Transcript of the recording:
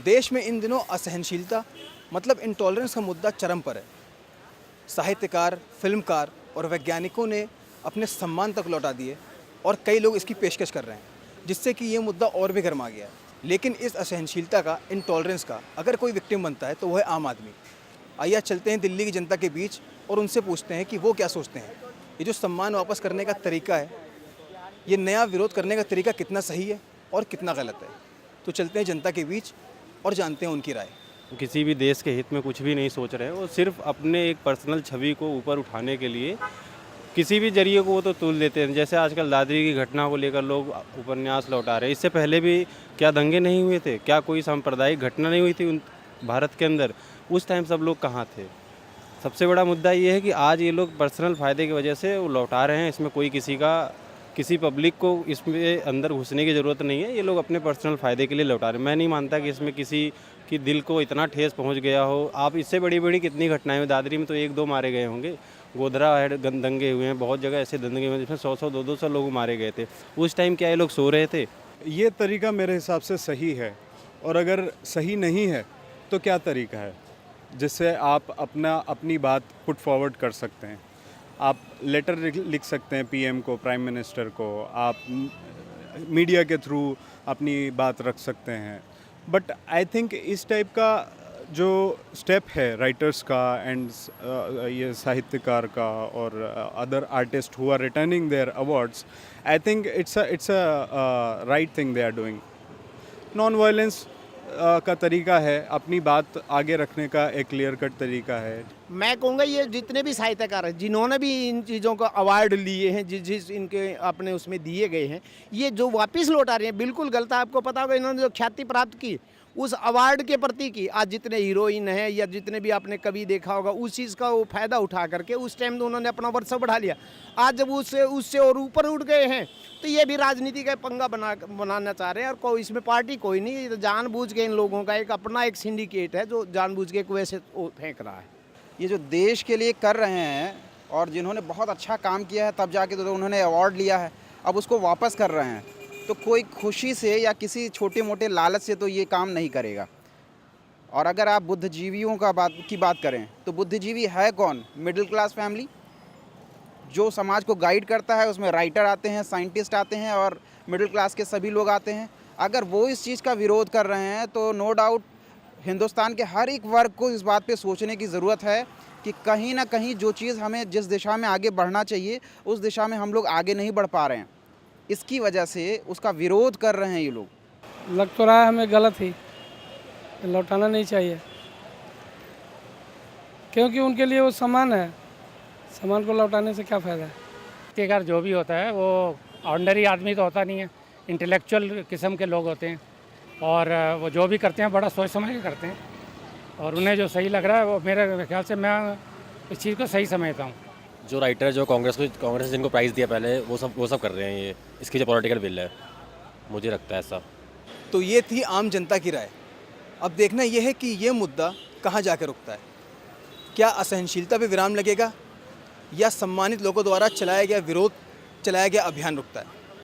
देश में इन दिनों असहनशीलता मतलब इंटॉलरेंस का मुद्दा चरम पर है। साहित्यकार, फिल्मकार और वैज्ञानिकों ने अपने सम्मान तक लौटा दिए और कई लोग इसकी पेशकश कर रहे हैं, जिससे कि ये मुद्दा और भी गर्मा गया है। लेकिन इस असहनशीलता का, इंटॉलरेंस का अगर कोई विक्टिम बनता है तो वह है आम आदमी। आइए चलते हैं दिल्ली की जनता के बीच और उनसे पूछते हैं कि वो क्या सोचते हैं। ये जो सम्मान वापस करने का तरीका है, ये नया विरोध करने का तरीका कितना सही है और कितना गलत है। तो चलते हैं जनता के बीच और जानते हैं उनकी राय। किसी भी देश के हित में कुछ भी नहीं सोच रहे हैं, वो सिर्फ अपने एक पर्सनल छवि को ऊपर उठाने के लिए किसी भी जरिए को वो तो तुल देते हैं। जैसे आजकल दादरी की घटना को लेकर लोग उपन्यास लौटा रहे हैं। इससे पहले भी क्या दंगे नहीं हुए थे? क्या कोई सांप्रदायिक घटना नहीं हुई थी भारत के अंदर? उस टाइम सब लोग कहाँ थे? सबसे बड़ा मुद्दा ये है कि आज ये लोग पर्सनल फ़ायदे की वजह से वो लौटा रहे हैं। इसमें कोई किसी पब्लिक को इसमें अंदर घुसने की ज़रूरत नहीं है। ये लोग अपने पर्सनल फ़ायदे के लिए लौटा रहे हैं। मैं नहीं मानता कि इसमें किसी की दिल को इतना ठेस पहुंच गया हो। आप इससे बड़ी बड़ी कितनी घटनाएं हुई, दादरी में तो 1-2 मारे गए होंगे, गोधरा है दंगे हुए हैं, बहुत जगह ऐसे दंगे हुए हैं जिसमें 100-100, 200 लोग मारे गए थे। उस टाइम क्या ये लोग सो रहे थे? ये तरीका मेरे हिसाब से सही है, और अगर सही नहीं है तो क्या तरीका है जिससे आप अपनी बात पुट फॉरवर्ड कर सकते हैं? आप लेटर लिख सकते हैं पीएम को, प्राइम मिनिस्टर को, आप मीडिया के थ्रू अपनी बात रख सकते हैं। बट आई थिंक इस टाइप का जो स्टेप है राइटर्स का एंड ये साहित्यकार का और other artist who are returning their awards, I think it's a right thing they are doing. Non violence का तरीका है, अपनी बात आगे रखने का एक क्लियर कट तरीका है। मैं कहूँगा ये जितने भी साहित्यकार हैं जिन्होंने भी इन चीज़ों को अवार्ड लिए हैं, जिस इनके अपने उसमें दिए गए हैं, ये जो वापस लौटा रहे हैं बिल्कुल गलत है। आपको पता होगा इन्होंने जो ख्याति प्राप्त की उस अवार्ड के प्रति की, आज जितने हीरोइन हैं या जितने भी आपने कभी देखा होगा, उस चीज़ का वो फ़ायदा उठा करके उस टाइम तो उन्होंने अपना वर्षा बढ़ा लिया। आज जब उससे और ऊपर उठ गए हैं तो ये भी राजनीति का पंगा बनाना चाह रहे हैं। और कोई इसमें पार्टी कोई नहीं, ये तो जानबूझ के इन लोगों का अपना एक सिंडिकेट है जो जानबूझ के वैसे फेंक रहा है। ये जो देश के लिए कर रहे हैं और जिन्होंने बहुत अच्छा काम किया है तब जाके तो उन्होंने अवार्ड लिया है, अब उसको वापस कर रहे हैं, तो कोई खुशी से या किसी छोटे मोटे लालच से तो ये काम नहीं करेगा। और अगर आप बुद्धिजीवियों की बात करें तो बुद्धिजीवी है कौन? मिडिल क्लास फैमिली जो समाज को गाइड करता है। उसमें राइटर आते हैं, साइंटिस्ट आते हैं और मिडिल क्लास के सभी लोग आते हैं। अगर वो इस चीज़ का विरोध कर रहे हैं तो नो डाउट हिंदुस्तान के हर एक वर्ग को इस बात पे सोचने की ज़रूरत है कि कहीं ना कहीं जो चीज़ हमें जिस दिशा में आगे बढ़ना चाहिए उस दिशा में हम लोग आगे नहीं बढ़ पा रहे हैं। इसकी वजह से उसका विरोध कर रहे हैं ये लोग। लग तो रहा है हमें गलत ही, लौटाना नहीं चाहिए क्योंकि उनके लिए वो सामान है, सामान को लौटाने से क्या फ़ायदा है। साहित्यकार जो भी होता है वो ऑर्डिनरी आदमी तो होता नहीं है, इंटेलेक्चुअल किस्म के लोग होते हैं और वो जो भी करते हैं बड़ा सोच समझ के करते हैं और उन्हें जो सही लग रहा है वो मेरे ख्याल से मैं इस चीज़ को सही समझता हूँ। जो राइटर जो कांग्रेस ने जिनको प्राइज़ दिया पहले वो सब कर रहे हैं। ये इसकी जो पॉलिटिकल विल है, मुझे लगता है ऐसा। तो ये थी आम जनता की राय। अब देखना यह है कि ये मुद्दा कहाँ जाकर रुकता है। क्या असहनशीलता पे विराम लगेगा या सम्मानित लोगों द्वारा चलाया गया अभियान रुकता है?